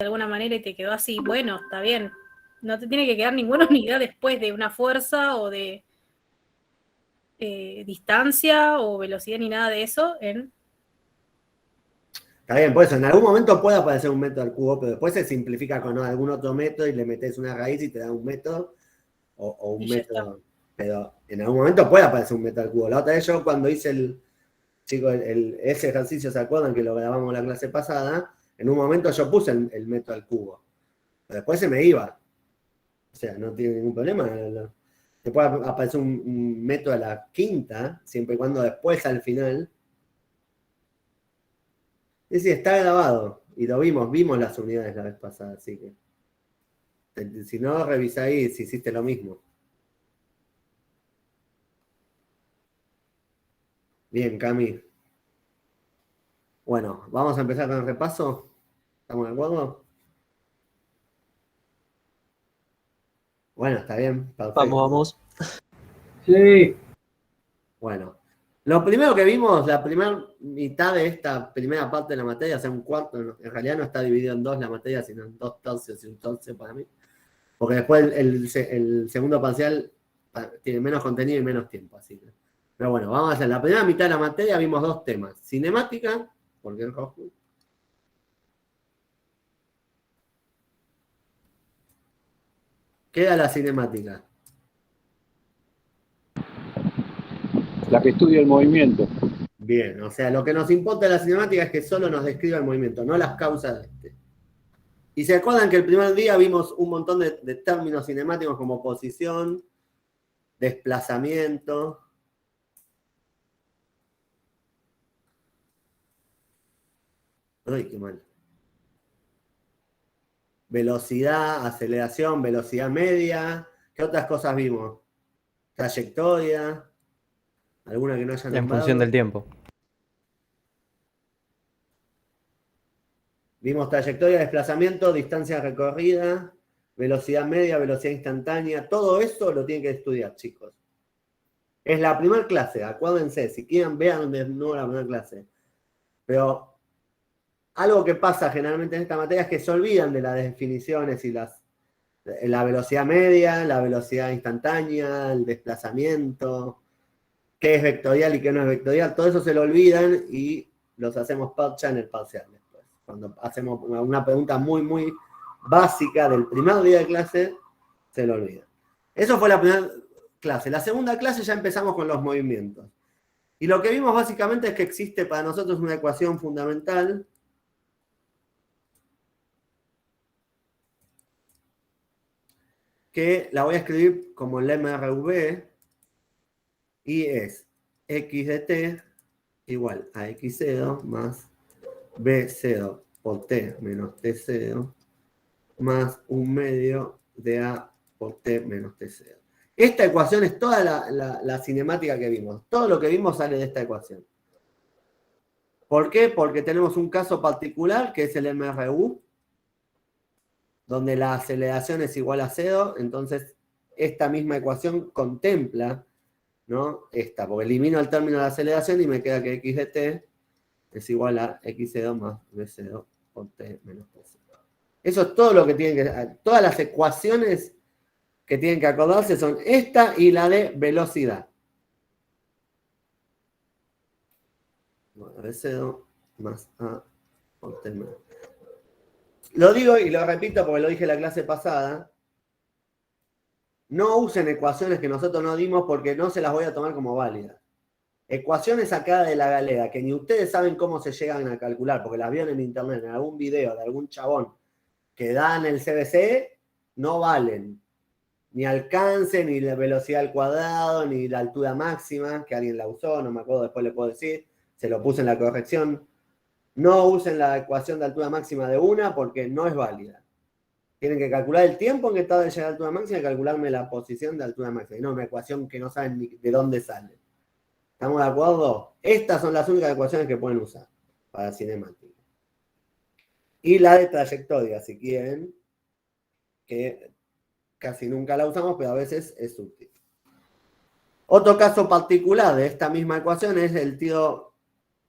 de alguna manera y te quedó así, bueno, está bien. No te tiene que quedar ninguna unidad después de una fuerza o de distancia o velocidad ni nada de eso en... Está bien, por eso en algún momento puede aparecer un método al cubo, pero después se simplifica con algún otro método y le metes una raíz y te da un método o un método. Pero en algún momento puede aparecer un método al cubo. La otra vez yo cuando hice ese ejercicio, ¿se acuerdan que lo grabamos la clase pasada? En un momento yo puse el método al cubo. Pero después se me iba. O sea, no tiene ningún problema. Te puede aparecer un método a la quinta, siempre y cuando después al final. Es decir, está grabado. Y lo vimos las unidades la vez pasada, así que. Si no, revisa ahí si hiciste lo mismo. Bien, Cami. Bueno, vamos a empezar con el repaso. ¿Estamos de acuerdo? Bueno, está bien, perfecto. Vamos. Sí. Bueno, lo primero que vimos, la primera mitad de esta primera parte de la materia, o sea, un cuarto, en realidad no está dividido en dos la materia, sino en 2 tercios y un tercio para mí. Porque después el segundo parcial tiene menos contenido y menos tiempo, así que. Pero bueno, vamos a hacer. La primera mitad de la materia vimos dos temas. Cinemática, porque en rojo. ¿Qué era la cinemática? La que estudia el movimiento. Bien, o sea, lo que nos importa de la cinemática es que solo nos describa el movimiento, no las causas de este. Y se acuerdan que el primer día vimos un montón de términos cinemáticos como posición, desplazamiento. Ay, qué mal. Velocidad, aceleración, velocidad media. ¿Qué otras cosas vimos? Trayectoria. ¿Alguna que no haya nombrado? En función del tiempo. Vimos trayectoria, desplazamiento, distancia recorrida, velocidad media, velocidad instantánea. Todo eso lo tienen que estudiar, chicos. Es la primera clase, acuérdense. Si quieren, vean de nuevo la primera clase. Pero algo que pasa generalmente en esta materia es que se olvidan de las definiciones y la velocidad media, la velocidad instantánea, el desplazamiento, qué es vectorial y qué no es vectorial. Todo eso se lo olvidan y los hacemos parcha en el parcial después. Cuando hacemos una pregunta muy, muy básica del primer día de clase, se lo olvidan. Eso fue la primera clase. La segunda clase ya empezamos con los movimientos. Y lo que vimos básicamente es que existe para nosotros una ecuación fundamental que la voy a escribir como el MRV y es x de t igual a x0 más b0 por t menos t0 más 1/2 de a por t menos t0. Esta ecuación es toda la cinemática que vimos. Todo lo que vimos sale de esta ecuación. ¿Por qué? Porque tenemos un caso particular que es el MRU, donde la aceleración es igual a 0, entonces esta misma ecuación contempla, ¿no? Esta, porque elimino el término de la aceleración y me queda que x de t es igual a x0 más b0 por t menos t0. Eso es todo lo que tienen que... Todas las ecuaciones que tienen que acordarse son esta y la de velocidad. Bueno, b0 más a por t menos. Lo digo y lo repito porque lo dije en la clase pasada. No usen ecuaciones que nosotros no dimos porque no se las voy a tomar como válidas. Ecuaciones sacadas de la galera, que ni ustedes saben cómo se llegan a calcular, porque las vieron en internet, en algún video de algún chabón que dan el CBC, no valen. Ni alcance, ni la velocidad al cuadrado, ni la altura máxima, que alguien la usó, no me acuerdo, después le puedo decir, se lo puse en la corrección. No usen la ecuación de altura máxima de una porque no es válida. Tienen que calcular el tiempo en que tarda en llegar a altura máxima y calcularme la posición de altura máxima. Y no una ecuación que no saben ni de dónde sale. ¿Estamos de acuerdo? Estas son las únicas ecuaciones que pueden usar para cinemática. Y la de trayectoria, si quieren, que casi nunca la usamos, pero a veces es útil. Otro caso particular de esta misma ecuación es el tiro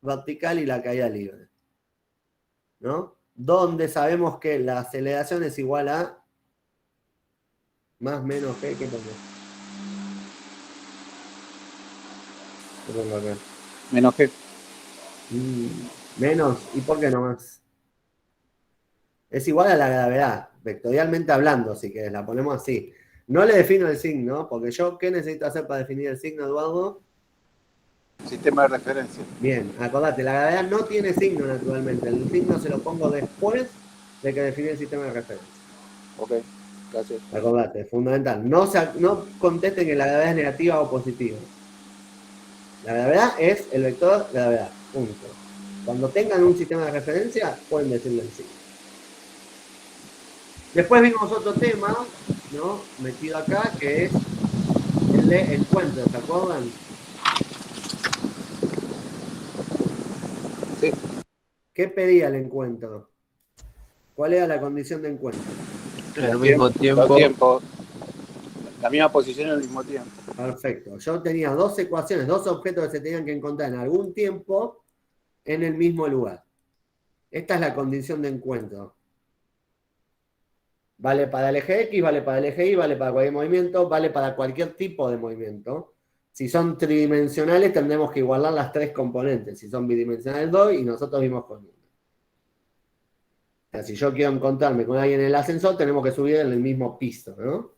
vertical y la caída libre, ¿no? donde sabemos que la aceleración es igual a más menos G. ¿Qué pongo? ¿Qué pongo acá? Menos G. Menos, ¿y por qué no más? Es igual a la gravedad, vectorialmente hablando, si querés, la ponemos así. No le defino el signo, porque yo, ¿qué necesito hacer para definir el signo, Eduardo? Sistema de referencia. Bien, acordate, la gravedad no tiene signo naturalmente. El signo se lo pongo después de que definí el sistema de referencia. Ok, gracias. Acordate, fundamental. No contesten que la gravedad es negativa o positiva. La gravedad es el vector gravedad, punto. Cuando tengan un sistema de referencia, pueden decirle el signo. Después vimos otro tema, ¿no? Metido acá, que es el de encuentro, ¿se acuerdan? Sí. ¿Qué pedía el encuentro? ¿Cuál era la condición de encuentro? Al mismo tiempo. Los tiempos. La misma posición al mismo tiempo. Perfecto. Yo tenía dos ecuaciones, dos objetos que se tenían que encontrar en algún tiempo en el mismo lugar. Esta es la condición de encuentro. Vale para el eje X, vale para el eje Y, vale para cualquier movimiento, vale para cualquier tipo de movimiento. Si son tridimensionales, tendremos que igualar las tres componentes. Si son bidimensionales, 2, y nosotros vimos con 1. O sea, si yo quiero encontrarme con alguien en el ascensor, tenemos que subir en el mismo piso, ¿no?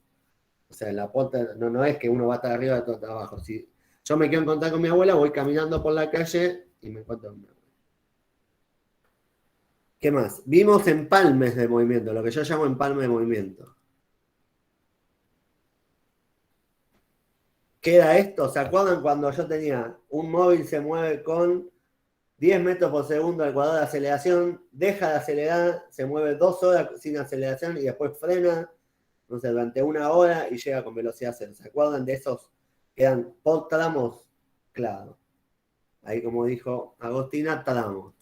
O sea, la puerta no es que uno va a estar arriba y otro está abajo. Si yo me quiero encontrar con mi abuela, voy caminando por la calle y me encuentro con mi abuela. ¿Qué más? Vimos empalmes de movimiento, lo que yo llamo empalme de movimiento. ¿Qué era esto? ¿Se acuerdan cuando yo tenía un móvil se mueve con 10 metros por segundo al cuadrado de aceleración, deja de acelerar, se mueve 2 horas sin aceleración y después frena, no sé, durante 1 hora y llega con velocidad cero? ¿Se acuerdan de esos que eran por tramos? Claro. Ahí, como dijo Agostina, tramos.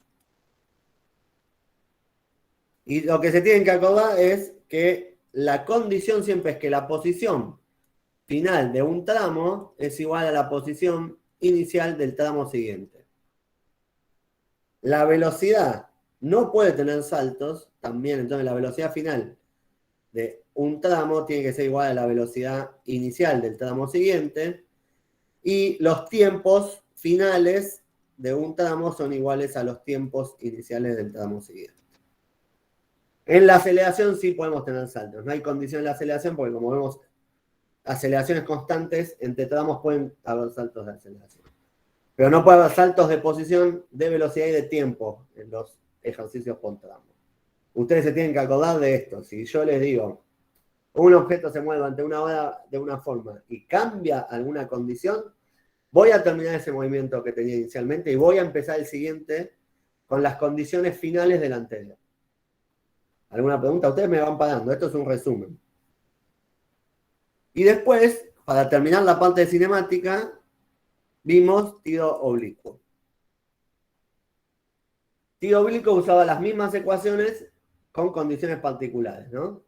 Y lo que se tienen que acordar es que la condición siempre es que la posición final de un tramo es igual a la posición inicial del tramo siguiente. La velocidad no puede tener saltos, también, entonces la velocidad final de un tramo tiene que ser igual a la velocidad inicial del tramo siguiente, y los tiempos finales de un tramo son iguales a los tiempos iniciales del tramo siguiente. En la aceleración sí podemos tener saltos, no hay condición en la aceleración porque, como vemos, aceleraciones constantes, entre tramos pueden haber saltos de aceleración. Pero no puede haber saltos de posición, de velocidad y de tiempo en los ejercicios por tramo. Ustedes se tienen que acordar de esto. Si yo les digo, un objeto se mueve durante 1 hora de una forma y cambia alguna condición, voy a terminar ese movimiento que tenía inicialmente y voy a empezar el siguiente con las condiciones finales del anterior. ¿Alguna pregunta? Ustedes me van parando. Esto es un resumen. Y después, para terminar la parte de cinemática, vimos tiro oblicuo. Tiro oblicuo usaba las mismas ecuaciones con condiciones particulares, ¿no?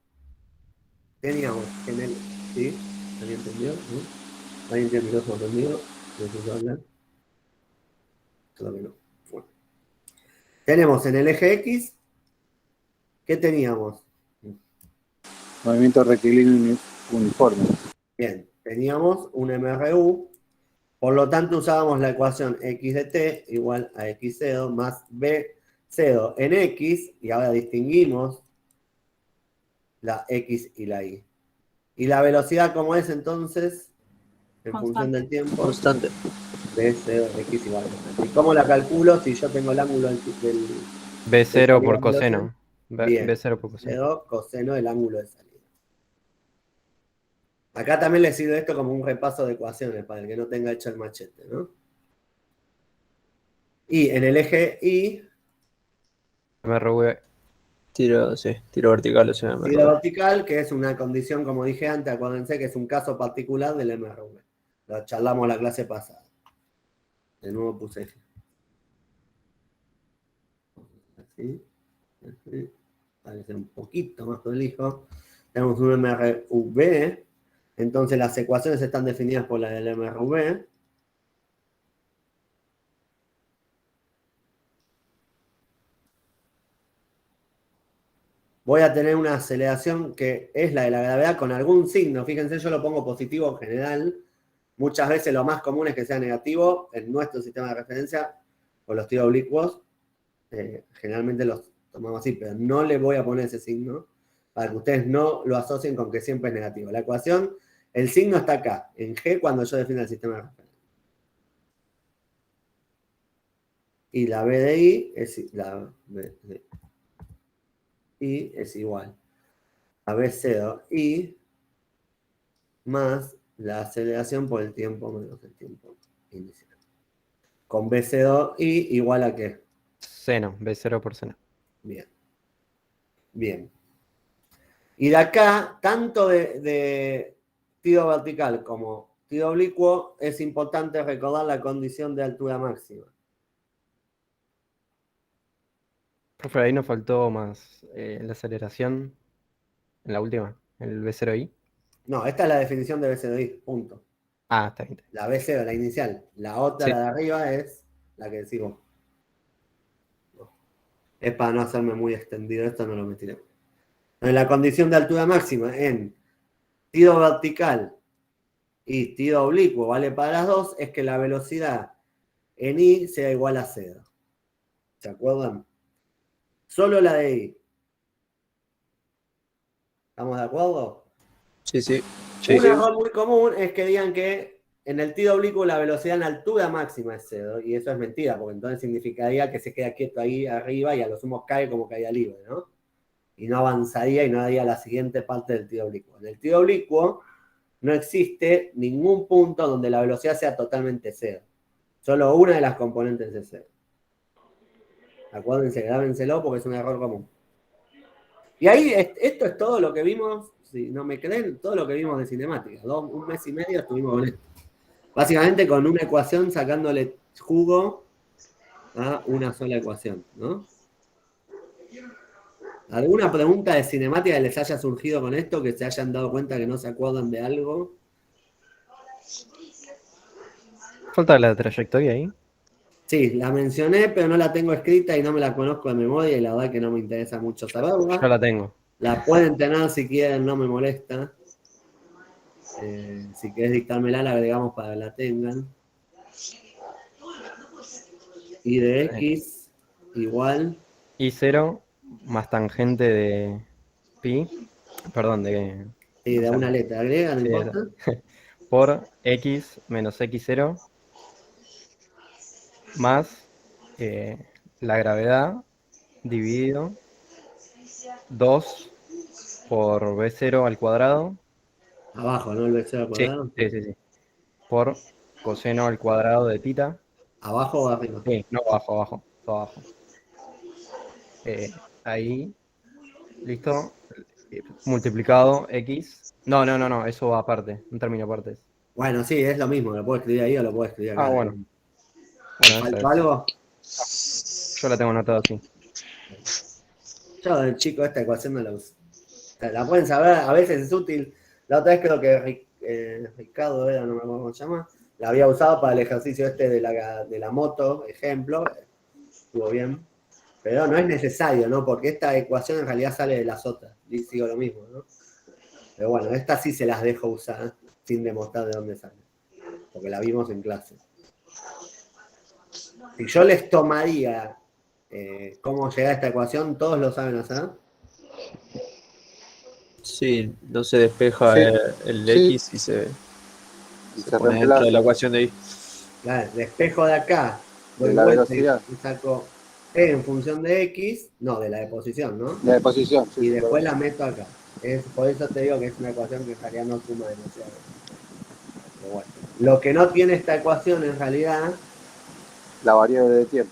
Teníamos en el... ¿Sí? ¿Alguien entendió? ¿No? ¿Alguien tiene el micrófono conmigo? ¿Necesito hablar? Creo que no. Bueno. Tenemos en el eje X, ¿qué teníamos? Movimiento rectilíneo uniforme. Bien, teníamos un MRU, por lo tanto usábamos la ecuación x de t igual a x0 más b0 en x, y ahora distinguimos la x y la y. ¿Y la velocidad cómo es entonces? En función del tiempo. Constante. B0, x igual a constante. ¿Y cómo la calculo si yo tengo el ángulo del B0 por coseno. Bien, B0 por coseno. 0 coseno del ángulo de salida. Acá también les sirve esto como un repaso de ecuaciones para el que no tenga hecho el machete, ¿no? Y en el eje Y, MRV. Tiro vertical, o sea, tiro vertical, que es una condición, como dije antes, acuérdense que es un caso particular del MRV. Lo charlamos la clase pasada. De nuevo puse así, así. Parece un poquito más prolijo. Tenemos un MRV. Entonces las ecuaciones están definidas por la del MRV. voy a tener una aceleración que es la de la gravedad con algún signo. Fíjense, yo lo pongo positivo en general. Muchas veces lo más común es que sea negativo en nuestro sistema de referencia, con los tiros oblicuos. Generalmente los tomamos así, pero no le voy a poner ese signo para que ustedes no lo asocien con que siempre es negativo. La ecuación, el signo está acá, en G, cuando yo defino el sistema de referencia. Y la B de I es igual a B0 I más la aceleración por el tiempo menos el tiempo inicial. Con B0 I igual a ¿qué? Seno, B0 por seno. Bien. Bien. Y de acá, tanto de tiro vertical como tiro oblicuo, es importante recordar la condición de altura máxima. Profe, ahí nos faltó más la aceleración en la última, el B0I. No, esta es la definición de B0I, punto. Ah, está bien. La B0, la inicial. La otra, Sí. la de arriba, es la que decimos. Es para no hacerme muy extendido, esto no lo metiré. En la condición de altura máxima, en tiro vertical y tiro oblicuo, vale para las dos, es que la velocidad en I sea igual a 0. ¿Se acuerdan? Solo la de I. ¿Estamos de acuerdo? Sí, sí. Un error muy común es que digan que en el tiro oblicuo la velocidad en altura máxima es 0, y eso es mentira, porque entonces significaría que se queda quieto ahí arriba y a lo sumo cae como caída libre, ¿no? Y no avanzaría y no haría la siguiente parte del tiro oblicuo. En el tiro oblicuo no existe ningún punto donde la velocidad sea totalmente 0. Solo una de las componentes es 0. Acuérdense, grábenselo porque es un error común. Y ahí, esto es todo lo que vimos, si no me creen, todo lo que vimos de cinemática. Un mes y medio estuvimos con esto. Básicamente con una ecuación sacándole jugo a una sola ecuación, ¿no? ¿Alguna pregunta de cinemática que les haya surgido con esto, que se hayan dado cuenta que no se acuerdan de algo? Falta la trayectoria ahí. Sí, la mencioné, pero no la tengo escrita y no me la conozco de memoria y la verdad que no me interesa mucho saberla. Yo la tengo. La pueden tener si quieren, no me molesta. Si querés dictármela, la agregamos para que la tengan. Y de X igual. I0 más tangente de pi, perdón, de... Sí, de una letra griega, no Sí, importa. por x menos x0 más la gravedad dividido 2 por b0 al cuadrado. Abajo, ¿no? El vecino al Sí, cuadrado. sí, sí, sí. Por coseno al cuadrado de tita. ¿Abajo o arriba? Sí, no, abajo, abajo, todo abajo. Ahí, listo. Multiplicado x. No, eso va aparte, un término aparte. Bueno, sí, es lo mismo. Lo puedo escribir ahí o lo puedo escribir acá. Ah, bueno. Bueno, esa ¿Faltó es. algo? Yo la tengo anotada así. Yo, del chico, esta ecuación no la uso. O sea, la pueden saber, a veces es útil. La otra vez creo que Ricardo era, no me acuerdo cómo se llama, la había usado para el ejercicio este de la moto, ejemplo. Estuvo bien. Pero no es necesario, ¿no? Porque esta ecuación en realidad sale de las otras. Y sigo lo mismo, ¿no? Pero bueno, estas sí se las dejo usar sin demostrar de dónde sale. Porque la vimos en clase. Si yo les tomaría cómo llegar a esta ecuación, ¿todos lo saben hacer? Sí, no se despeja Sí. el Sí. X y se Se pone dentro de la reemplaza ecuación de ahí. Claro, despejo de acá, doy de la vuelta y velocidad, saco E en función de X, no, de la deposición, ¿no? la deposición. Sí, Y sí, después perdón. la meto acá. Por eso te digo que es una ecuación que en realidad no suma demasiado. Pero bueno. Lo que no tiene esta ecuación en realidad, La variable de tiempo.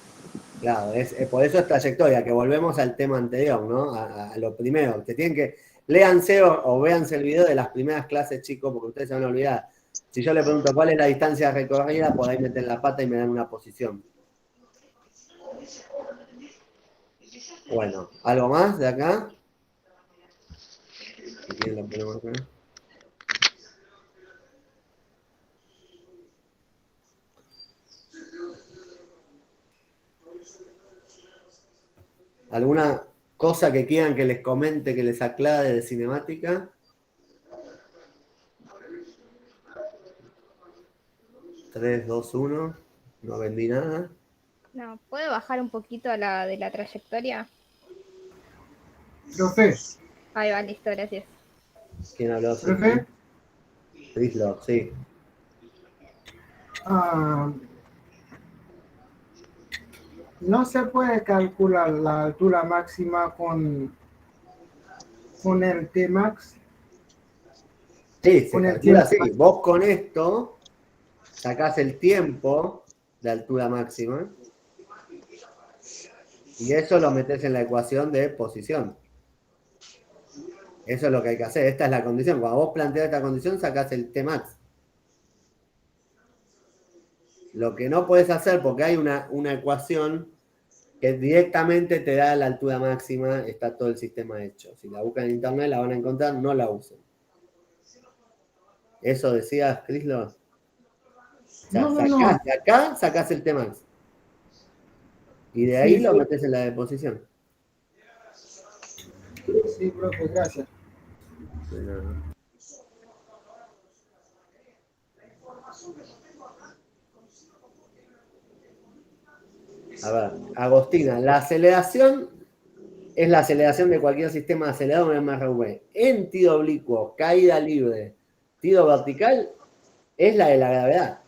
claro, por eso es trayectoria, que volvemos al tema anterior, ¿no? A lo primero. Que tienen que, léanse o véanse el video de las primeras clases, chicos, porque ustedes se van a olvidar. Si yo le pregunto cuál es la distancia recorrida, por ahí meten la pata y me dan una posición. Bueno, ¿algo más de acá? Si quieren lo ponemos acá. ¿Alguna cosa que quieran que les comente, que les aclare de cinemática. Tres, dos, uno. No vendí nada. No, ¿puedo bajar un poquito la de la trayectoria? Profe, Ahí va, listo, gracias. ¿Quién habló? profe, Frislov, sí. ah, no se puede calcular la altura máxima con el T-Max. Sí, se Con el calcula tiempo. así. Vos con esto sacás el tiempo de altura máxima y eso lo metés en la ecuación de posición. Eso es lo que hay que hacer. Esta es la condición. Cuando vos planteás esta condición, sacás el Tmax. Lo que no podés hacer, porque hay una ecuación que directamente te da la altura máxima, está todo el sistema hecho. Si la buscan en internet, la van a encontrar, no la usen. ¿Eso decías, Crislo? O sea, No. de acá sacás el Tmax. Y de ahí lo metés en la deposición. Sí, profe, gracias. A ver, Agostina, la aceleración es la aceleración de cualquier sistema acelerado en MRV. En tiro oblicuo, caída libre, tiro vertical, es la de la gravedad.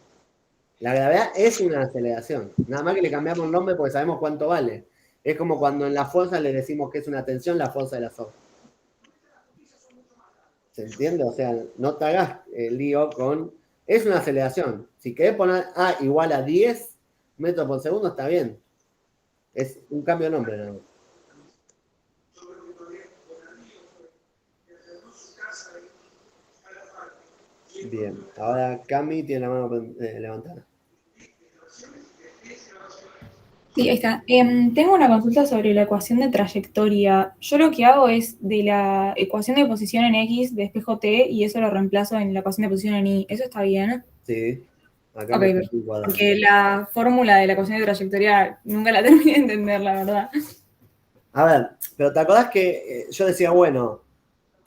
La gravedad es una aceleración. Nada más que le cambiamos el nombre porque sabemos cuánto vale. Es como cuando en la fuerza le decimos que es una tensión, la fuerza de la soga. ¿Se entiende? O sea, no te hagas lío con... Es una aceleración. Si querés poner A igual a 10 metros por segundo, está bien. Es un cambio de nombre, ¿no? Bien, ahora Cami tiene la mano levantada. Sí, ahí está. Tengo una consulta sobre la ecuación de trayectoria. Yo lo que hago es de la ecuación de posición en X despejo T y eso lo reemplazo en la ecuación de posición en Y. ¿Eso está bien? Sí, acá Ok, me perfecto. estoy cuadrando. Porque la fórmula de la ecuación de trayectoria nunca la terminé de entender, la verdad. A ver, pero ¿te acordás que yo decía, bueno,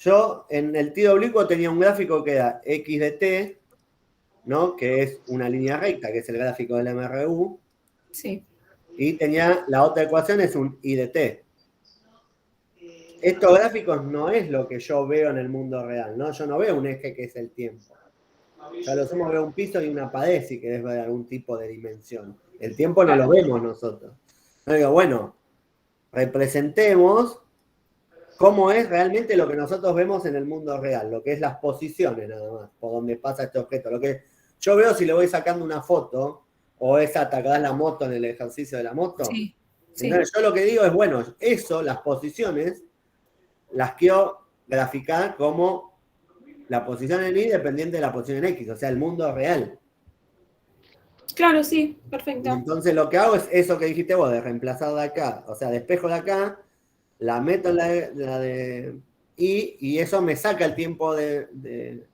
yo en el tiro oblicuo tenía un gráfico que era X de T, ¿no? Que es una línea recta, que es el gráfico del MRU, Sí. y tenía la otra ecuación, es un Y de T. Estos gráficos no es lo que yo veo en el mundo real, ¿no? Yo no veo un eje que es el tiempo. Yo a lo sumo veo un piso y una pared si querés ver algún tipo de dimensión. El tiempo no lo vemos nosotros. Yo digo, bueno, representemos cómo es realmente lo que nosotros vemos en el mundo real, lo que es las posiciones nada más, por donde pasa este objeto. Lo que yo veo si le voy sacando una foto, o es atacar la moto en el ejercicio de la moto. Sí. Entonces yo lo que digo es, bueno, eso, las posiciones, las quiero graficar como la posición en Y dependiente de la posición en X, o sea, el mundo real. Claro, sí, Y perfecto. entonces lo que hago es eso que dijiste vos, de reemplazar de acá, o sea, despejo de acá, la meto en la de y eso me saca el tiempo de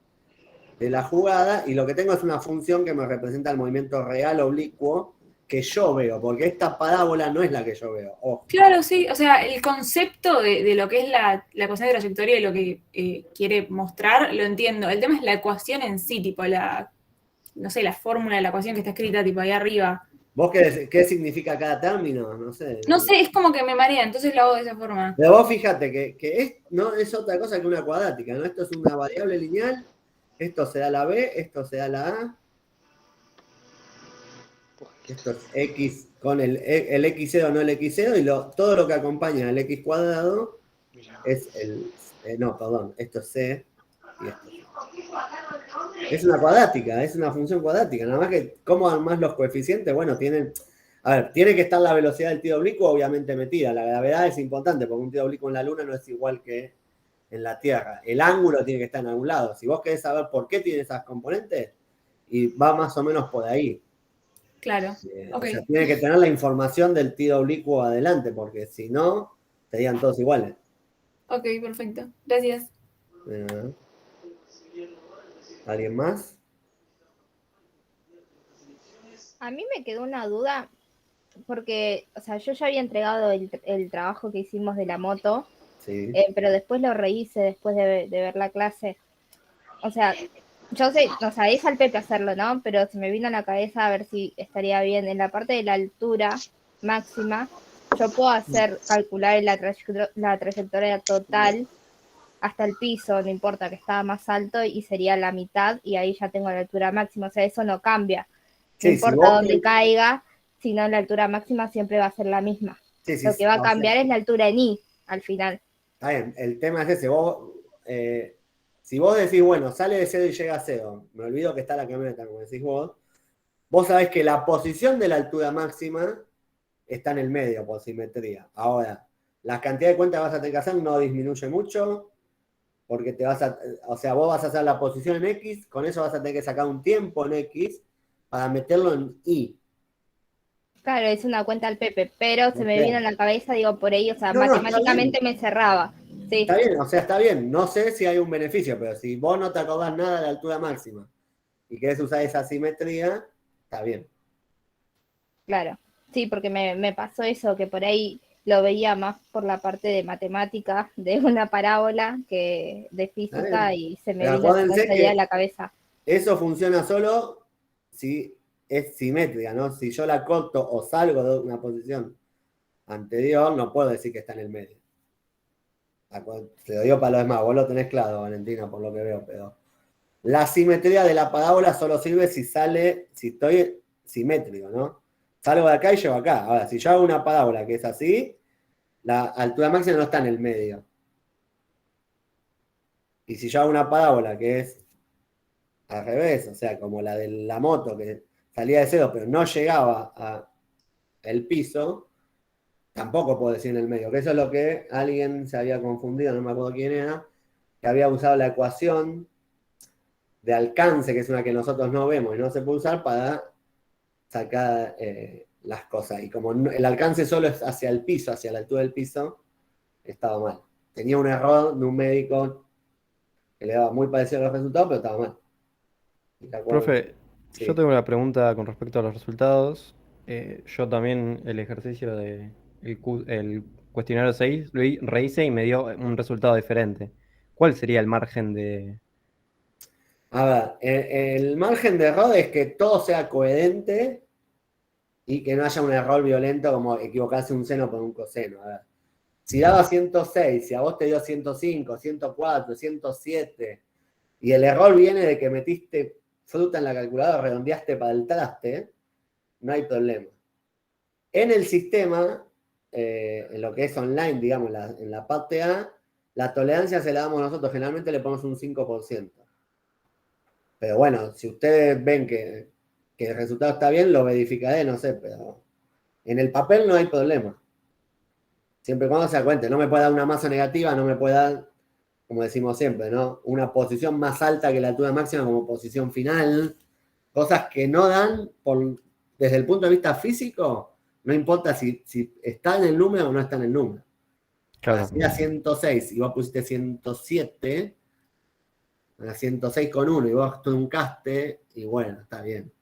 la jugada, y lo que tengo es una función que me representa el movimiento real oblicuo que yo veo, porque esta parábola no es la que yo veo. Ojo. Claro, sí, o sea, el concepto de lo que es la ecuación de trayectoria y lo que quiere mostrar, lo entiendo. El tema es la ecuación en sí, tipo no sé, la fórmula de la ecuación que está escrita tipo ahí arriba. ¿Vos qué significa cada término? No sé. No sé, es como que me marea, entonces lo hago de esa forma. Pero vos fíjate que no es otra cosa que una cuadrática, ¿no? Esto es una variable lineal, esto se da la B, esto se da la A, esto es X con el X0, no el X0, y todo lo que acompaña al X cuadrado es no, perdón, esto es C y esto es C. Es una cuadrática, es una función cuadrática, nada más que cómo armás los coeficientes, bueno, tiene que estar la velocidad del tiro oblicuo obviamente metida, la gravedad es importante, porque un tiro oblicuo en la Luna no es igual que en la Tierra, el ángulo tiene que estar en algún lado, si vos querés saber por qué tiene esas componentes, y va más o menos por ahí. Claro, ok. O sea, tiene que tener la información del tiro oblicuo adelante, porque si no, serían todos iguales. Ok, perfecto. Gracias. ¿Alguien más? A mí me quedó una duda porque, o sea, yo ya había entregado el trabajo que hicimos de la moto, Sí. pero después lo rehice después de ver la clase. O sea, yo sé, o sea, es al Pepe hacerlo, ¿no? Pero se me vino a la cabeza a ver si estaría bien. En la parte de la altura máxima, yo puedo calcular la trayectoria total hasta el piso, no importa que estaba más alto, y sería la mitad, y ahí ya tengo la altura máxima. O sea, eso no cambia. No Sí, si importa vos dónde caiga, sino la altura máxima siempre va a ser la misma. sí, sí, Lo que va a o sea, cambiar es la altura en I al final. está bien, el tema es ese. Si vos decís, bueno, sale de 0 y llega a 0, me olvido que está la camioneta, como decís vos sabés que la posición de la altura máxima está en el medio por simetría. Ahora, la cantidad de cuentas que vas a tener que hacer no disminuye mucho, porque o sea, vos vas a hacer la posición en X, con eso vas a tener que sacar un tiempo en X para meterlo en Y. Claro, es una cuenta al Pepe, pero se me Ok. vino en la cabeza, digo, por ahí, o sea, No, matemáticamente me cerraba. Sí, Está bien, o sea, está bien. No sé si hay un beneficio, pero si vos no te acordás nada de la altura máxima y querés usar esa simetría, está bien. claro. Sí, porque me pasó eso, que por ahí lo veía más por la parte de matemática, de una parábola, que de física, bien. y se me Pero vino acuérdense esa idea que en la cabeza. eso funciona solo si es simétrica, ¿no? Si yo la corto o salgo de una posición anterior, no puedo decir que está en el medio. Te lo digo para los demás, vos lo tenés claro, Valentina, por lo que veo, pero la simetría de la parábola solo sirve si estoy simétrico, ¿no? Salgo de acá y llego acá. Ahora, si yo hago una parábola que es así, la altura máxima no está en el medio. Y si yo hago una parábola que es al revés, o sea, como la de la moto que salía de 0 pero no llegaba al piso, tampoco puedo decir en el medio, que eso es lo que alguien se había confundido, no me acuerdo quién era, que había usado la ecuación de alcance, que es una que nosotros no vemos y no se puede usar para sacar las cosas. Y como el alcance solo es hacia el piso, hacia la altura del piso, estaba mal. Tenía un error de un médico que le daba muy parecido a los resultados, pero estaba mal. Profe, yo Sí. tengo una pregunta con respecto a los resultados. Yo también el ejercicio el cuestionario 6 rehice y me dio un resultado diferente. ¿Cuál sería el margen de... A ver, el margen de error es que todo sea coherente y que no haya un error violento como equivocarse un seno por un coseno. A ver, si daba 106, si a vos te dio 105, 104, 107, y el error viene de que metiste fruta en la calculadora, redondeaste para el traste, no hay problema. En el sistema, en lo que es online, digamos, en la parte A, la tolerancia se la damos nosotros, generalmente le ponemos un 5%. Pero bueno, si ustedes ven que el resultado está bien, lo verificaré, no sé, pero en el papel no hay problema. Siempre y cuando se da cuenta, no me puede dar una masa negativa, no me puede dar, como decimos siempre, ¿no? Una posición más alta que la altura máxima como posición final. Cosas que no dan, desde el punto de vista físico, no importa si está en el número o no está en el número. Claro. Si era 106 y vos pusiste 107, a 106,1 y vos truncaste, y bueno, está bien.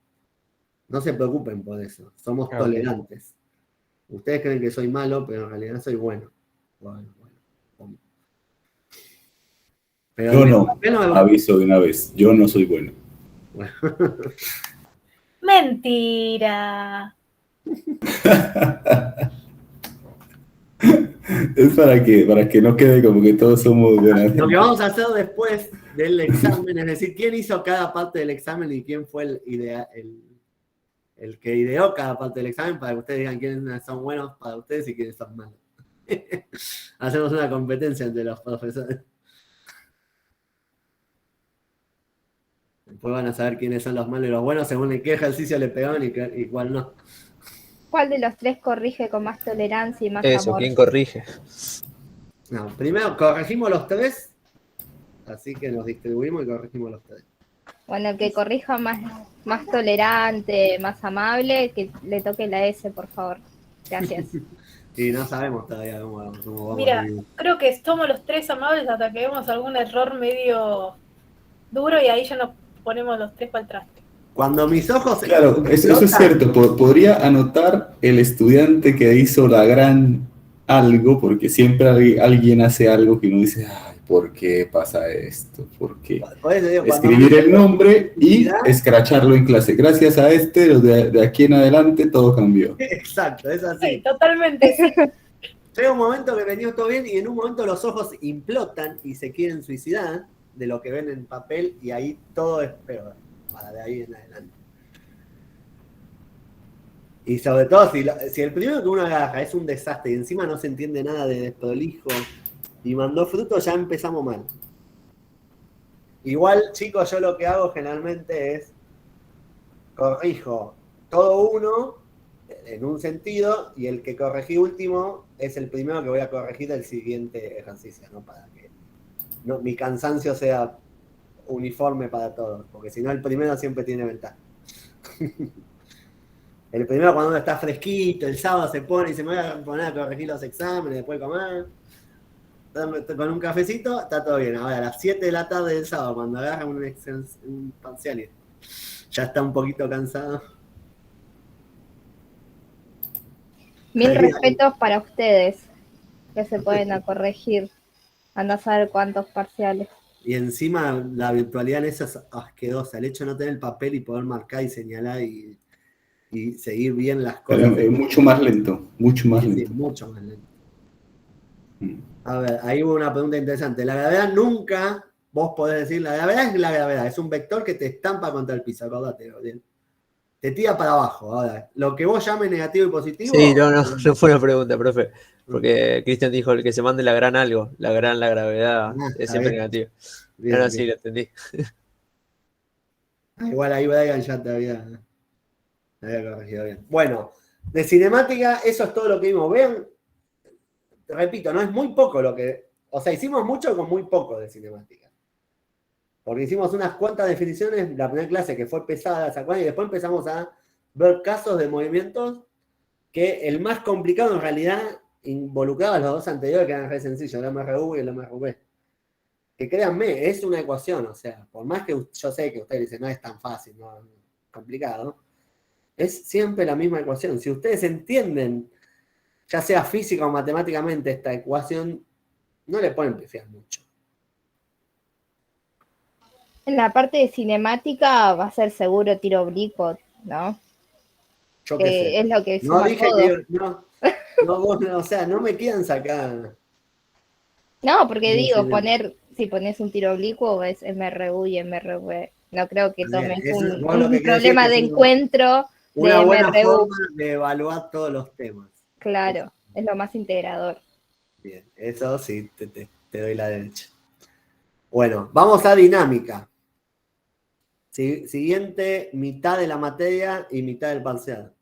No se preocupen por eso, somos Ok. tolerantes. Ustedes creen que soy malo, pero en realidad soy bueno. Bueno. Pero Yo en el no, papel no me- aviso de una vez, yo no soy bueno. Bueno. Mentira. Es para que no quede como que todos somos buenas. Lo que vamos a hacer después del examen es decir, quién hizo cada parte del examen y quién fue el que ideó cada parte del examen para que ustedes digan quiénes son buenos para ustedes y quiénes son malos. Hacemos una competencia entre los profesores. Después van a saber quiénes son los malos y los buenos según en qué ejercicio le pegaron y cuál no. ¿Cuál de los tres corrige con más tolerancia y más Eso, amor? ¿quién corrige? No, primero corregimos los tres, así que nos distribuimos y corregimos los tres. Bueno, el que corrija más tolerante, más amable, que le toque la S, por favor. Gracias. Y no sabemos todavía cómo vamos Mira, a vivir. creo que somos los tres amables hasta que vemos algún error medio duro y ahí ya nos ponemos los tres para el traste. Cuando mis ojos Claro, eso es explotan, cierto. Podría anotar el estudiante que hizo la gran algo, porque siempre alguien hace algo que uno dice, ay, ¿por qué pasa esto? ¿Por qué? por eso digo, cuando Escribir mis el ojos nombre y explotan, escracharlo en clase. Gracias a de aquí en adelante todo cambió. exacto, es Sí, así. totalmente, sí. Llega un momento que venía todo bien y en un momento los ojos implotan y se quieren suicidar de lo que ven en papel y ahí todo es peor, para de ahí en adelante. Y sobre todo si el primero que uno agarra es un desastre y encima no se entiende nada de desprolijo y mandó fruto, ya empezamos mal. Igual, chicos, yo lo que hago generalmente es corrijo todo uno en un sentido y el que corregí último es el primero que voy a corregir del siguiente ejercicio, ¿no? Para que mi cansancio sea uniforme para todos, porque si no el primero siempre tiene ventaja. El primero cuando uno está fresquito, el sábado se pone y se me va a poner a corregir los exámenes, después de comer, con un cafecito, está todo bien. Ahora a las 7 de la tarde del sábado, cuando agarra un parcial, ya está un poquito cansado. Mil respetos para ustedes, que se pueden a corregir. Anda a saber cuántos parciales. Y encima la virtualidad en eso es asquerosa. El hecho de no tener el papel y poder marcar y señalar y seguir bien las cosas. Pero, mucho más lento, mucho más Sí, lento. mucho más lento. A ver, ahí hubo una pregunta interesante. La gravedad nunca, vos podés decir, la gravedad es la gravedad, es un vector que te estampa contra el piso, acordate, Gabriel. Te tira para abajo. Ahora, lo que vos llames negativo y positivo. Sí, no fue una pregunta, profe. Porque Cristian dijo el que se mande la gran algo, la gravedad, es siempre negativo. Bien, Sí, lo entendí. Igual ahí Brian ya te había corregido bien. Bueno, de cinemática, eso es todo lo que vimos. Vean, repito, no es muy poco lo que. O sea, hicimos mucho con muy poco de cinemática. Porque hicimos unas cuantas definiciones, la primera clase que fue pesada, ¿se acuerdan? Y después empezamos a ver casos de movimientos que el más complicado en realidad involucraba a los dos anteriores, que eran re sencillos, el MRU y el MRV. Que créanme, es una ecuación, o sea, por más que yo sé que ustedes dicen no es tan fácil, no es complicado, es siempre la misma ecuación. Si ustedes entienden, ya sea física o matemáticamente, esta ecuación, no le pueden pifiar mucho. En la parte de cinemática va a ser seguro tiro oblicuo, ¿no? Yo qué sé. Es lo que No suma dije todo. que. O sea, no me quieran sacar. No, porque No, digo, sí, si pones un tiro oblicuo es MRU y MRV. No creo que bien, tomes eso, un vos lo que querés problema decir de que es encuentro una de buena MRU. forma de evaluar todos los temas. Claro, es lo más integrador. Bien, eso sí, te doy la derecha. Bueno, vamos a dinámica. Siguiente, mitad de la materia y mitad del parcial.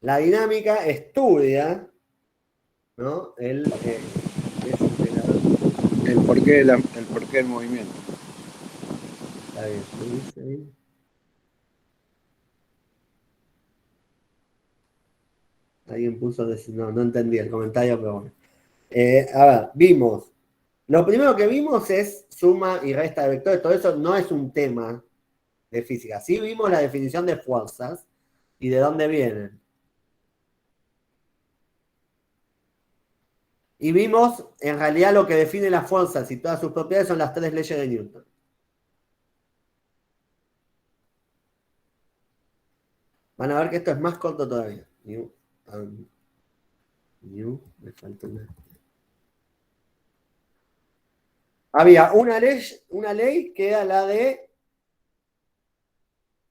La dinámica estudia, ¿no? El porqué del movimiento. Está bien, ¿qué dice ahí? Alguien puso, no entendí el comentario, pero bueno. A ver, vimos. Lo primero que vimos es suma y resta de vectores. Todo eso no es un tema de física. Sí vimos la definición de fuerzas y de dónde vienen. Y vimos, en realidad, lo que define las fuerzas y todas sus propiedades son las 3 leyes de Newton. Van a ver que esto es más corto todavía. Me falta una. Había una ley que era la de.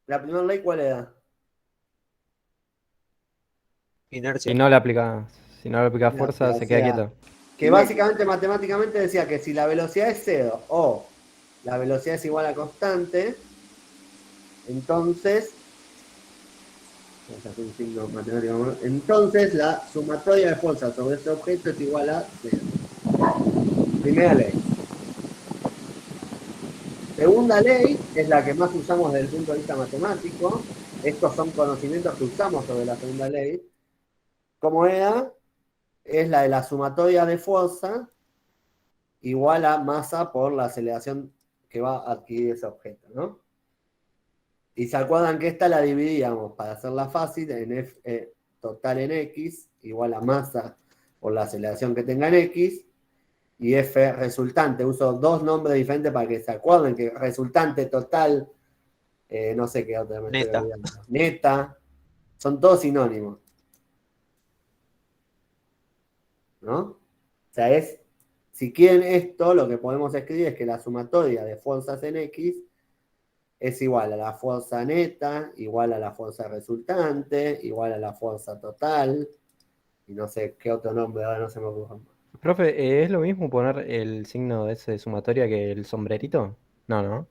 La primera ley, ¿cuál era? Inercia. Si no le aplica fuerza, O se queda sea, quieto. que básicamente matemáticamente decía que si la velocidad es cero o la velocidad es igual a constante, entonces la sumatoria de fuerzas sobre este objeto es igual a cero. Primera ley. Segunda ley es la que más usamos desde el punto de vista matemático. Estos son conocimientos que usamos sobre la segunda ley. ¿Cómo era? Es la de la sumatoria de fuerza igual a masa por la aceleración que va a adquirir ese objeto, ¿no? Y se acuerdan que esta la dividíamos, para hacerla fácil, en F total en X, igual a masa por la aceleración que tenga en X, y F resultante. Uso dos nombres diferentes para que se acuerden que resultante total, no sé qué otra me estoy Neta. olvidando. Neta, son todos sinónimos. ¿No? O sea, si quieren esto, lo que podemos escribir es que la sumatoria de fuerzas en X es igual a la fuerza neta, igual a la fuerza resultante, igual a la fuerza total, y no sé qué otro nombre, ahora no se me ocurre. Profe, ¿es lo mismo poner el signo ese de sumatoria que el sombrerito? No, ¿no?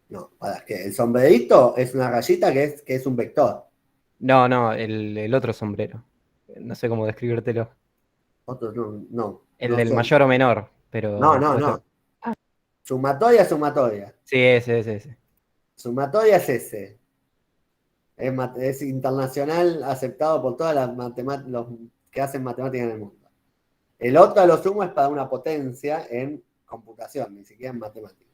No, para que el sombrerito es una rayita que es un vector. No, el otro sombrero. No sé cómo describírtelo. Otro no El no del sé. mayor o menor, pero... No. Sumatoria, sumatoria. Sí, ese. Sumatoria es ese. Es internacional, aceptado por todas las los que hacen matemáticas en el mundo. El otro a lo sumo es para una potencia en computación, ni siquiera en matemáticas.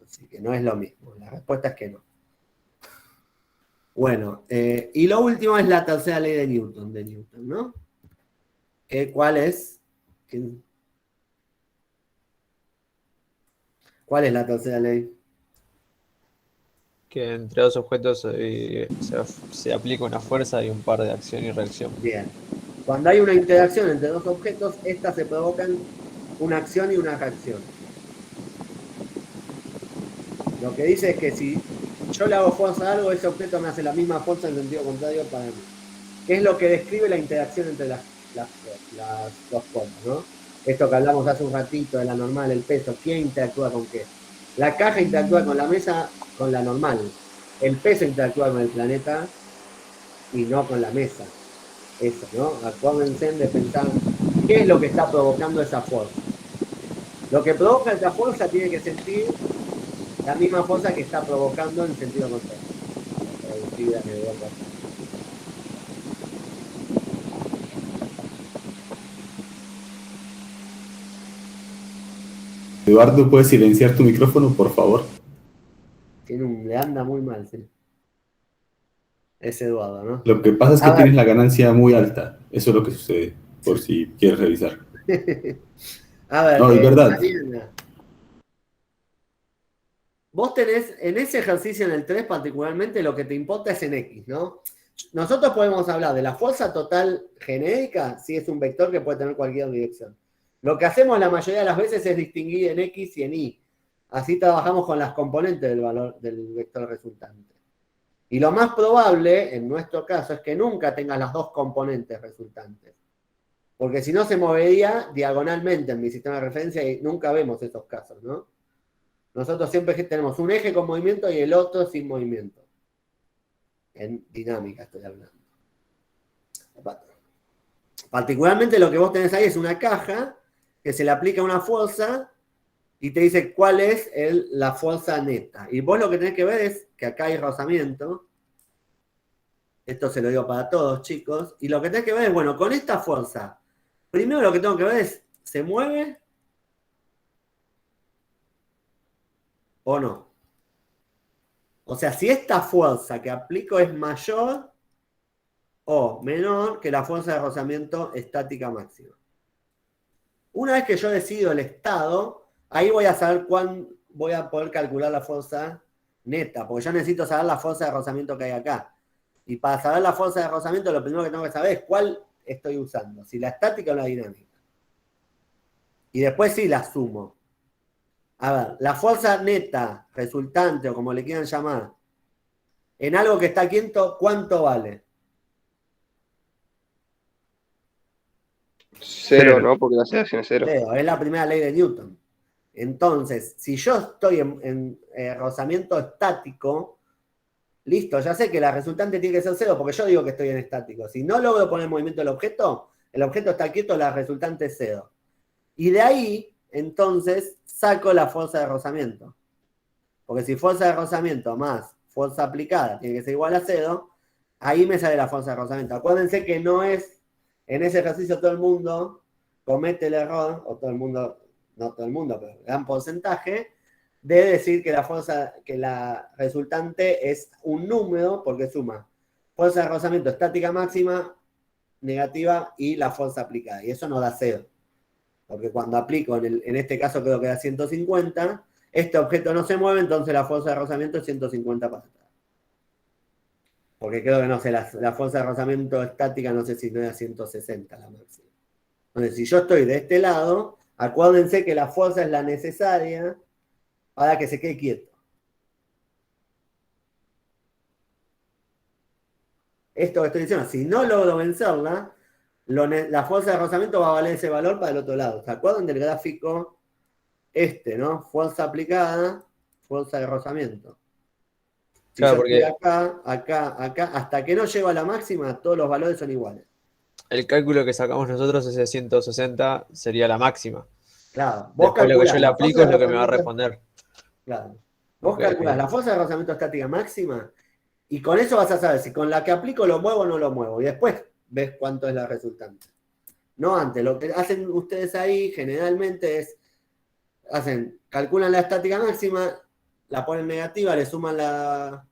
Así que no es lo mismo. La respuesta es que no. Bueno, y lo último es la tercera ley de Newton, ¿no? ¿Cuál es? ¿Cuál es la tercera ley? Que entre dos objetos se aplica una fuerza y un par de acción y reacción. Bien. Cuando hay una interacción entre dos objetos, estas se provocan una acción y una reacción. Lo que dice es que si yo le hago fuerza a algo, ese objeto me hace la misma fuerza en sentido contrario para mí. ¿Qué es lo que describe la interacción entre las dos cosas, ¿no? Esto que hablamos hace un ratito de la normal, el peso, ¿quién interactúa con qué? La caja interactúa con la mesa, con la normal. El peso interactúa con el planeta y no con la mesa. Eso, ¿no? Acuérdense de pensar qué es lo que está provocando esa fuerza. Lo que provoca esa fuerza tiene que sentir la misma fuerza que está provocando en sentido contrario. Eduardo, ¿puedes silenciar tu micrófono, por favor? Le anda muy mal, sí. Es Eduardo, ¿no? Lo que pasa es que A ver. tienes la ganancia muy alta. Eso es lo que sucede, por si quieres revisar. A ver, No, es verdad. Mariana, vos tenés, en ese ejercicio en el 3 particularmente, lo que te importa es en X, ¿no? Nosotros podemos hablar de la fuerza total genérica, si es un vector que puede tener cualquier dirección. Lo que hacemos la mayoría de las veces es distinguir en X y en Y. Así trabajamos con las componentes del valor del vector resultante. Y lo más probable, en nuestro caso, es que nunca tengas las dos componentes resultantes. Porque si no se movería diagonalmente en mi sistema de referencia y nunca vemos esos casos, ¿no? Nosotros siempre tenemos un eje con movimiento y el otro sin movimiento. En dinámica estoy hablando. Particularmente lo que vos tenés ahí es una caja que se le aplica una fuerza y te dice cuál es la fuerza neta. Y vos lo que tenés que ver es que acá hay rozamiento. Esto se lo digo para todos, chicos. Y lo que tenés que ver es, bueno, con esta fuerza, primero lo que tengo que ver es, ¿se mueve o no? O sea, si esta fuerza que aplico es mayor o menor que la fuerza de rozamiento estática máxima. Una vez que yo decido el estado, ahí voy a saber voy a poder calcular la fuerza neta, porque yo necesito saber la fuerza de rozamiento que hay acá. Y para saber la fuerza de rozamiento, lo primero que tengo que saber es cuál estoy usando, si la estática o la dinámica. Y después sí la sumo. A ver, la fuerza neta, resultante, o como le quieran llamar, en algo que está quieto, ¿cuánto vale? Cero, ¿no? Porque la aceleración es cero. Cero, es la primera ley de Newton. Entonces, si yo estoy en rozamiento estático, listo, ya sé que la resultante tiene que ser cero porque yo digo que estoy en estático. Si no logro poner en movimiento el objeto está quieto, la resultante es cero. Y de ahí, entonces, saco la fuerza de rozamiento. Porque si fuerza de rozamiento más fuerza aplicada tiene que ser igual a cero, ahí me sale la fuerza de rozamiento. Acuérdense que no es, en ese ejercicio todo el mundo comete el error, o todo el mundo, no todo el mundo, pero gran porcentaje, de decir que la resultante es un número porque suma fuerza de rozamiento estática máxima, negativa y la fuerza aplicada. Y eso no da 0. Porque cuando aplico, en este caso creo que da 150, este objeto no se mueve, entonces la fuerza de rozamiento es 150 para atrás. Porque creo que no sé, la fuerza de rozamiento estática no sé si no era 160 la máxima. Entonces, si yo estoy de este lado, acuérdense que la fuerza es la necesaria para que se quede quieto. Esto que estoy diciendo, si no logro vencerla, la fuerza de rozamiento va a valer ese valor para el otro lado. ¿Se acuerdan del gráfico ¿no? Fuerza aplicada, fuerza de rozamiento. Si Claro, yo estoy porque acá, hasta que no llego a la máxima, todos los valores son iguales. el cálculo que sacamos nosotros, ese 160, sería la máxima. Claro, vos Después lo que calculás yo le la aplico fuerza es de lo que me va a rozamiento. responder. Claro. Vos Ok, calculás ok. la fuerza de rozamiento estática máxima y con eso vas a saber si con la que aplico lo muevo o no lo muevo. Y después ves cuánto es la resultante. No antes. Lo que hacen ustedes ahí generalmente es, calculan la estática máxima, la ponen negativa, le suman la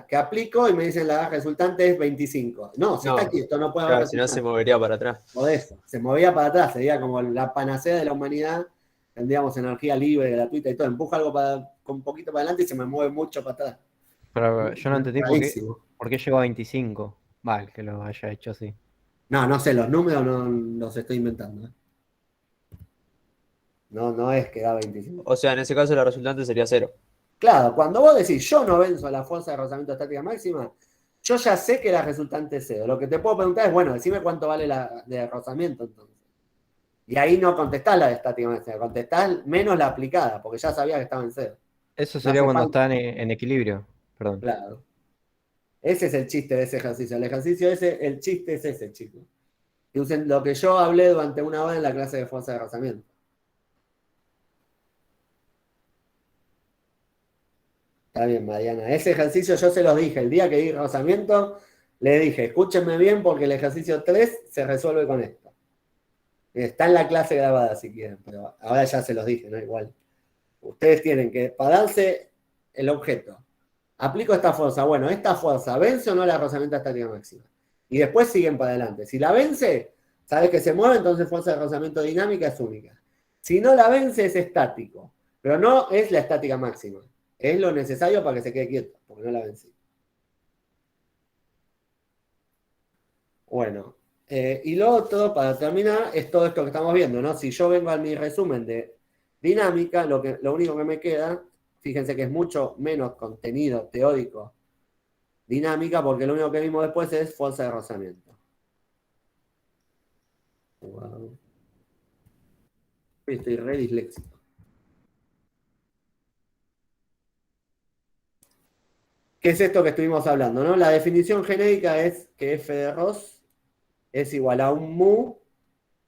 que aplico y me dicen la resultante es 25. No, si está No, quieto no puede haber claro, si no se resultante. movería para atrás. O de eso, se movía para atrás, sería como la panacea de la humanidad, tendríamos energía libre, gratuita y todo, empuja algo con un poquito para adelante y se me mueve mucho para atrás. Pero yo no entendí Rarísimo. por qué llegó a 25. Vale, que lo haya hecho así. No sé, los números no los estoy inventando. No es que da 25. O sea, en ese caso la resultante sería 0. Claro, cuando vos decís yo no venzo la fuerza de rozamiento estática máxima, yo ya sé que la resultante es 0. Lo que te puedo preguntar es, bueno, decime cuánto vale la de rozamiento entonces. Y ahí no contestás la de estática máxima, contestás menos la aplicada, porque ya sabía que estaba en 0. Eso No sería hace cuando falta. están en equilibrio. Perdón. Claro. Ese es el chiste de ese ejercicio. El ejercicio ese, el chiste es ese, chicos. Que usen lo que yo hablé durante una hora en la clase de fuerza de rozamiento. Está bien, Mariana. Ese ejercicio yo se los dije. El día que di rozamiento, le dije, escúchenme bien porque el ejercicio 3 se resuelve con esto. Está en la clase grabada si quieren, pero ahora ya se los dije, ¿no? Igual. Ustedes tienen que pararse el objeto. Aplico esta fuerza. Bueno, esta fuerza, ¿vence o no la rozamiento estática máxima? Y después siguen para adelante. Si la vence, sabes que se mueve, entonces fuerza de rozamiento dinámica es única. Si no la vence, es estático. Pero no es la estática máxima. Es lo necesario para que se quede quieto, porque no la vencí. Bueno, y lo otro, para terminar, es todo esto que estamos viendo, ¿no? Si yo vengo a mi resumen de dinámica, lo único que me queda, fíjense que es mucho menos contenido teórico dinámica, porque lo único que vimos después es fuerza de rozamiento. Wow. Estoy re disléxico. ¿Qué es esto que estuvimos hablando, no? La definición genérica es que f de Ross es igual a un mu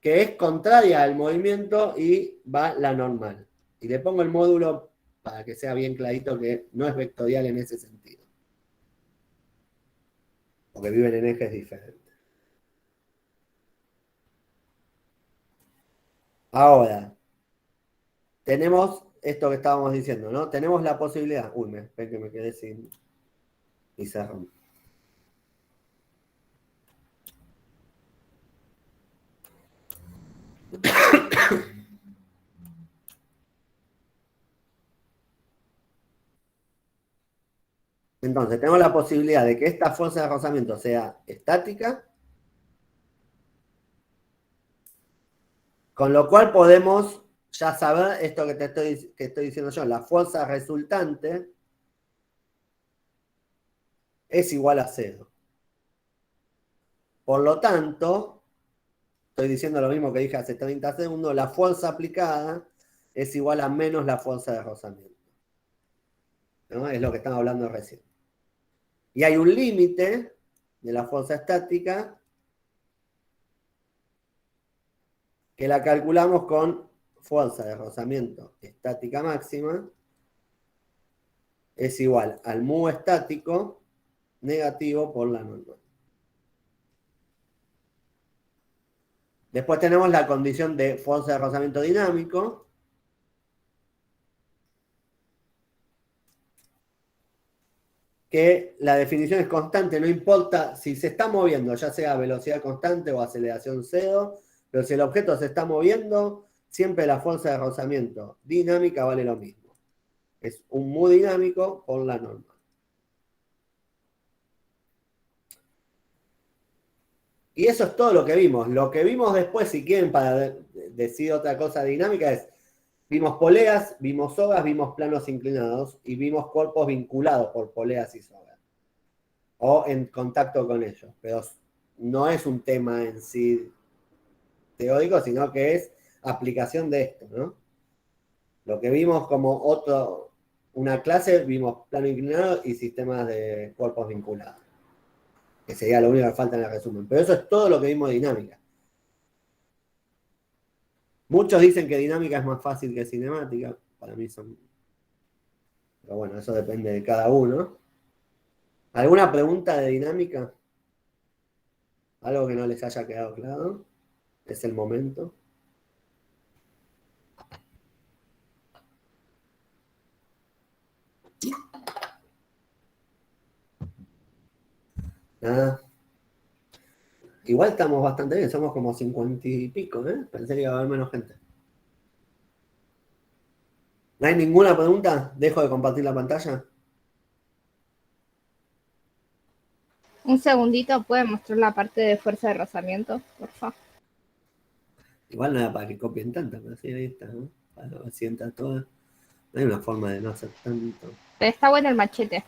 que es contraria al movimiento y va la normal. Y le pongo el módulo para que sea bien clarito que no es vectorial en ese sentido. Porque viven en ejes diferentes. Ahora, tenemos esto que estábamos diciendo, ¿no? Tenemos la posibilidad. Uy, que me quedé sin pizarrón. Entonces, tenemos la posibilidad de que esta fuerza de rozamiento sea estática, con lo cual podemos ya saber esto que estoy diciendo yo, la fuerza resultante es igual a 0. Por lo tanto, estoy diciendo lo mismo que dije hace 30 segundos, la fuerza aplicada es igual a menos la fuerza de rozamiento. ¿No? Es lo que estamos hablando recién. Y hay un límite de la fuerza estática que la calculamos con fuerza de rozamiento estática máxima es igual al mu estático negativo por la normal. Después tenemos la condición de fuerza de rozamiento dinámico, que la definición es constante, no importa si se está moviendo, ya sea a velocidad constante o aceleración cero, pero si el objeto se está moviendo, siempre la fuerza de rozamiento dinámica vale lo mismo. Es un mu dinámico por la norma. Y eso es todo lo que vimos. Lo que vimos después, si quieren, para decir otra cosa dinámica, es vimos poleas, vimos sogas, vimos planos inclinados y vimos cuerpos vinculados por poleas y sogas. O en contacto con ellos. Pero no es un tema en sí teórico, sino que es aplicación de esto, ¿no? Lo que vimos como una clase, vimos plano inclinado y sistemas de cuerpos vinculados. Que sería lo único que falta en el resumen. Pero eso es todo lo que vimos de dinámica. Muchos dicen que dinámica es más fácil que cinemática. Para mí son... Pero bueno, eso depende de cada uno. ¿Alguna pregunta de dinámica? ¿Algo que no les haya quedado claro? Es el momento. Nada. Igual estamos bastante bien, somos como 50 y pico, ¿eh? Pensé que iba a haber menos gente. ¿No hay ninguna pregunta? ¿Dejo de compartir la pantalla? Un segundito, ¿puede mostrar la parte de fuerza de rozamiento, por favor? Igual no era para que copien tanta, pero sí, ahí está, ¿no? Para ver si entra toda. No hay una forma de no hacer tanto. Pero está bueno el machete.